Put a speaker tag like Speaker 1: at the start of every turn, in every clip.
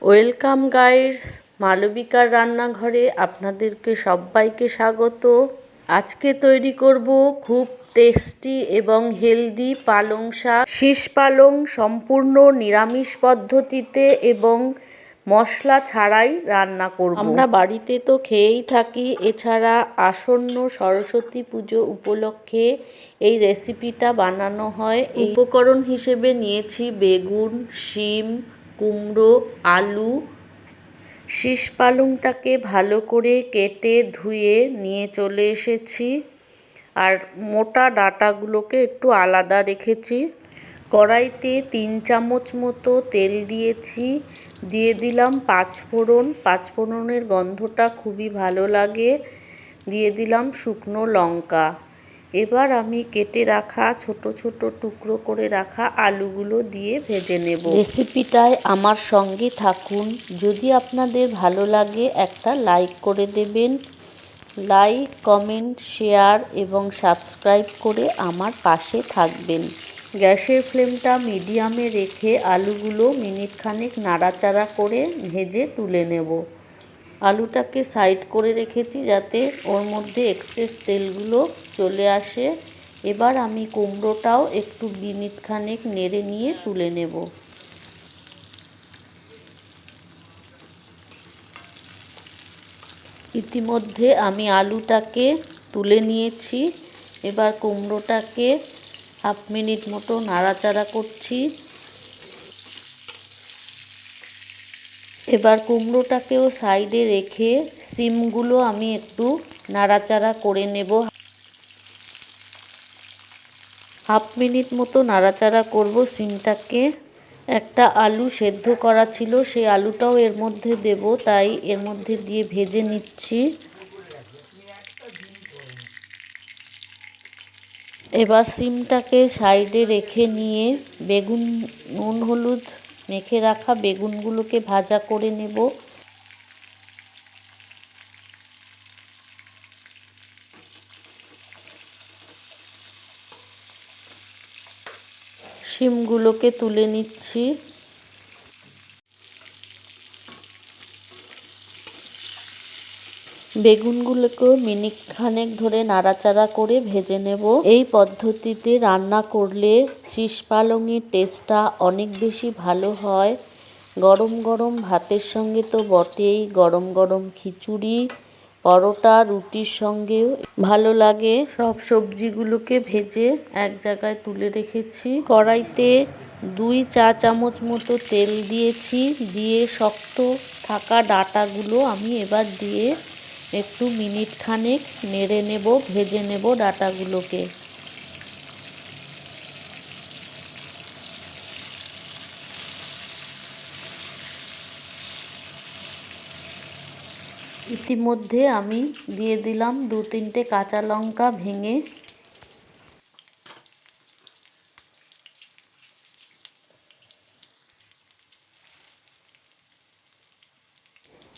Speaker 1: Welcome guys, মালবিকার রান্নাঘরে আপনাদেরকে সবাইকে স্বাগত। আজকে তৈরি করব খুব টেস্টি এবং হেলদি পালং শাক। শীষ পালং সম্পূর্ণ নিরামিষ পদ্ধতিতে এবং মশলা ছাড়াই রান্না করব। আমরা বাড়িতে তো খেয়েই থাকি, এছাড়া আসন্ন সরস্বতী পুজো উপলক্ষে এই রেসিপিটা বানানো হয়। উপকরণ হিসেবে নিয়েছি বেগুন, শিম, কুমড়ো, আলু। শীষ পালংটাকে ভালো করে কেটে ধুয়ে নিয়ে চলে এসেছি, আর মোটা ডাঁটাগুলোকে একটু আলাদা রেখেছি। কড়াইতে 3 চামচ মতো তেল দিয়েছি, দিয়ে দিলাম পাঁচফোড়ন। পাঁচফোড়নের গন্ধটা খুবই ভালো লাগে। দিয়ে দিলাম শুকনো লঙ্কা। এবার আমি কেটে রাখা ছোট ছোট টুকরো করে রাখা আলুগুলো দিয়ে ভেজে নেব। রেসিপিটায় আমার সঙ্গে থাকুন। যদি আপনাদের ভালো লাগে একটা লাইক করে দেবেন। লাইক, কমেন্ট, শেয়ার এবং সাবস্ক্রাইব করে আমার পাশে থাকবেন। গ্যাসের ফ্লেমটা মিডিয়ামে রেখে আলুগুলো মিনিটখানেক নাড়াচাড়া করে ভেজে তুলে নেব। আলুটাকে সাইড করে রেখেছি যাতে ওর মধ্যে এক্সেস তেলগুলো চলে আসে। এবার আমি কুমড়োটাও একটু মিনিটখানেক নেড়ে নিয়ে তুলে নেব। ইতিমধ্যে আমি আলুটাকে তুলে নিয়েছি। এবার কুমড়োটাকে হাফ মিনিট মতো নাড়াচাড়া করছি। এবার কুমড়োটাকেও সাইডে রেখে শিমগুলো আমি একটু নাড়াচাড়া করে নেব। হাফ মিনিট মতো নাড়াচাড়া করব শিমটাকে। একটা আলু সেদ্ধ করা ছিল, সেই আলুটাও এর মধ্যে দেব, তাই এর মধ্যে দিয়ে ভেজে নিচ্ছি। এবার শিমটাকে সাইডে রেখে নিয়ে বেগুন, নুন হলুদ মেখে রাখা বেগুনগুলোকে ভাজা করে নেব। শিমগুলোকে তুলে নিচ্ছি। বেগুনগুলোকেও মিনিট খানেক ধরে নাড়াচাড়া করে ভেজে নেব। এই পদ্ধতিতে রান্না করলে শীষ পালংয়ের টেস্টটা অনেক বেশি ভালো হয়। গরম গরম ভাতের সঙ্গে তো বটেই, গরম গরম খিচুড়ি, পরোটা, রুটির সঙ্গেও ভালো লাগে। সব সবজিগুলোকে ভেজে এক জায়গায় তুলে রেখেছি। কড়াইতে 2 চা চামচ মতো তেল দিয়েছি, দিয়ে শক্ত থাকা ডাঁটাগুলো আমি এবার দিয়ে একটু মিনিট খানেক নেড়ে নেব, ভেজে নেব ডাঁটাগুলোকে। ইতিমধ্যে আমি দিয়ে দিলাম 2-3টে কাঁচা লঙ্কা ভেঙে।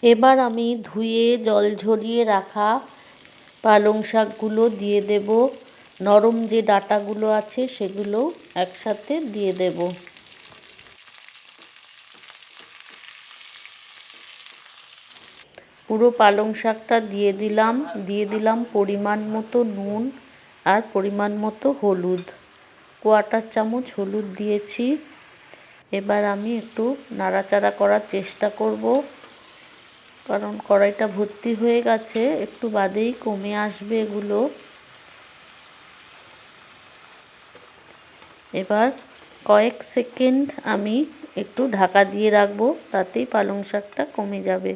Speaker 1: এবার আমি ধুয়ে জল ঝরিয়ে রাখা পালং শাকগুলো দিয়ে দেব। নরম যে ডাঁটাগুলো আছে সেগুলো একসাথে দিয়ে দেব। পুরো পালং শাকটা দিয়ে দিলাম পরিমাণ মতো নুন আর পরিমাণ মতো হলুদ। 1/4 চামচ হলুদ দিয়েছি। এবার আমি একটু নাড়াচাড়া করার চেষ্টা করব, কারণ কড়াইটা ভর্তি হয়ে গেছে, একটু বাদেই কমে আসবে এগুলো। এবার কয়েক সেকেন্ড আমি একটু ঢাকা দিয়ে রাখবো, তাতেই পালং শাকটা কমে যাবে।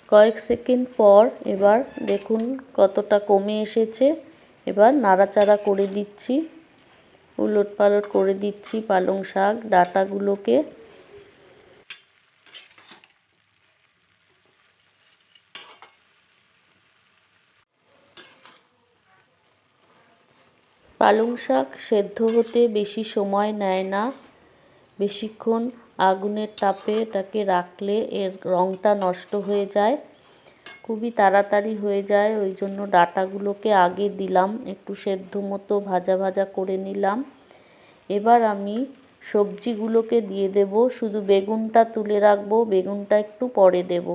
Speaker 1: কয়েক সেকেন্ড পর এবার দেখুন কতটা কমে এসেছে। এবার নাড়াচাড়া করে দিচ্ছি, উলট পালট করে দিচ্ছি পালং শাক ডাঁটাগুলোকে। পালং শাক সেদ্ধ হতে বেশি সময় নেয় না। বেশিক্ষণ আগুনের তাপে এটাকে রাখলে এর রঙটা নষ্ট হয়ে যায়, খুবই তাড়াতাড়ি হয়ে যায়। ওই জন্য ডাঁটাগুলোকে আগে দিলাম, একটু সেদ্ধ মতো ভাজা ভাজা করে নিলাম। এবার আমি সবজিগুলোকে দিয়ে দেব। শুধু বেগুনটা তুলে রাখবো, বেগুনটা একটু পরে দেব।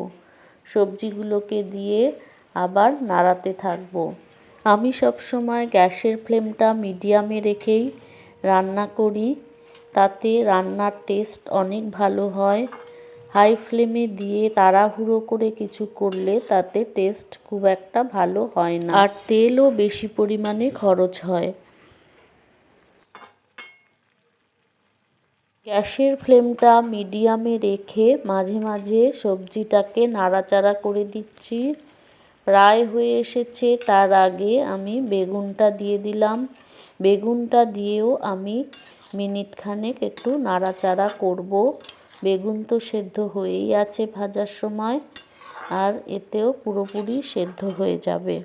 Speaker 1: সবজিগুলোকে দিয়ে আবার নাড়াতে থাকবো। আমি সবসময় গ্যাসের ফ্লেমটা মিডিয়ামে রেখেই রান্না করি, তাতে রান্নার টেস্ট অনেক ভালো হয়। হাই ফ্লেমে দিয়ে তাড়াহুড়ো করে কিছু করলে তাতে টেস্ট খুব একটা ভালো হয় না, আর তেলও বেশি পরিমাণে খরচ হয়। গ্যাসের ফ্লেমটা মিডিয়ামে রেখে মাঝে মাঝে সবজিটাকে নাড়াচাড়া করে দিচ্ছি। প্রায় হয়ে এসেছে, তার আগে আমি বেগুনটা দিয়ে দিলাম। বেগুনটা দিয়েও আমি মিনিটখানেক একটু নাড়াচাড়া করব। বেগুন তো সেদ্ধ হয়েই আছে ভাজার সময়, আর এতেও পুরোপুরি সেদ্ধ হয়ে যাবে।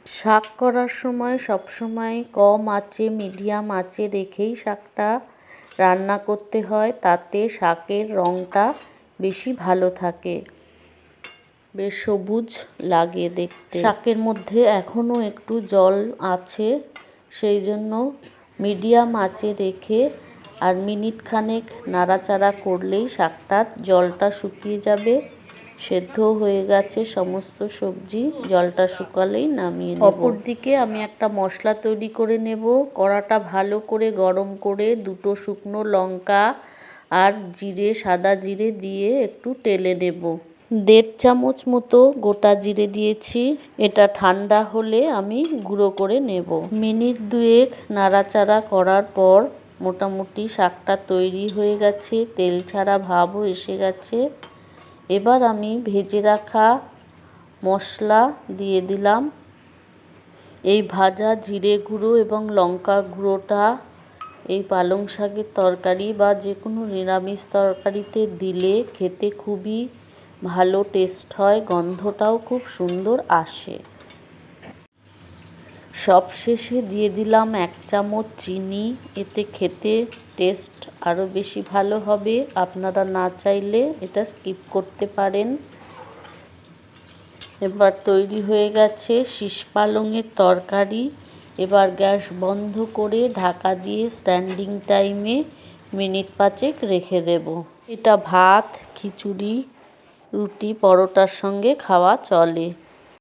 Speaker 1: শাক করার সময় সবসময় কম আঁচে, মিডিয়াম আঁচে রেখেই শাকটা রান্না করতে হয়, তাতে শাকের রঙটা বেশি ভালো থাকে, বেশ সবুজ লাগে দেখতে। শাকের মধ্যে এখনও একটু জল আছে, সেই জন্য মিডিয়াম আঁচে রেখে আর মিনিটখানেক নাড়াচাড়া করলেই শাকটার জলটা শুকিয়ে যাবে। সেদ্ধ হয়ে গেছে সমস্ত সবজি, জলটা শুকালেই নামিয়ে নেব। অপরদিকে আমি একটা মশলা তৈরি করে নেব। কড়াটা ভালো করে গরম করে 2টো শুকনো লঙ্কা আর জিরে, সাদা জিরে দিয়ে একটু টেলে নেব। 1.5 চামচ মতো গোটা জিরে দিয়েছি। এটা ঠান্ডা হলে আমি গুঁড়ো করে নেব। মিনিট 2 নাড়াচাড়া করার পর মোটামুটি শাকটা তৈরি হয়ে গেছে, তেল ছাড়া ভাবও এসে গেছে। এবার আমি ভেজে রাখা মশলা দিয়ে দিলাম। এই ভাজা জিরে গুঁড়ো এবং লঙ্কা গুঁড়োটা এই পালং শাকের তরকারি বা যে কোনো নিরামিষ তরকারিতে দিলে খেতে খুবই ভালো টেস্ট হয়, গন্ধটাও খুব সুন্দর আসে। সবশেষে দিয়ে দিলাম 1 চামচ চিনি, এতে খেতে টেস্ট আরও বেশি ভালো হবে। আপনারা না চাইলে এটা স্কিপ করতে পারেন। এবার তৈরি হয়ে গেছে শীষ পালংয়ের তরকারি। এবার গ্যাস বন্ধ করে ঢাকা দিয়ে স্ট্যান্ডিং টাইমে মিনিট 5 রেখে দেব। এটা ভাত, খিচুড়ি, রুটি, পরোটার সঙ্গে খাওয়া চলে।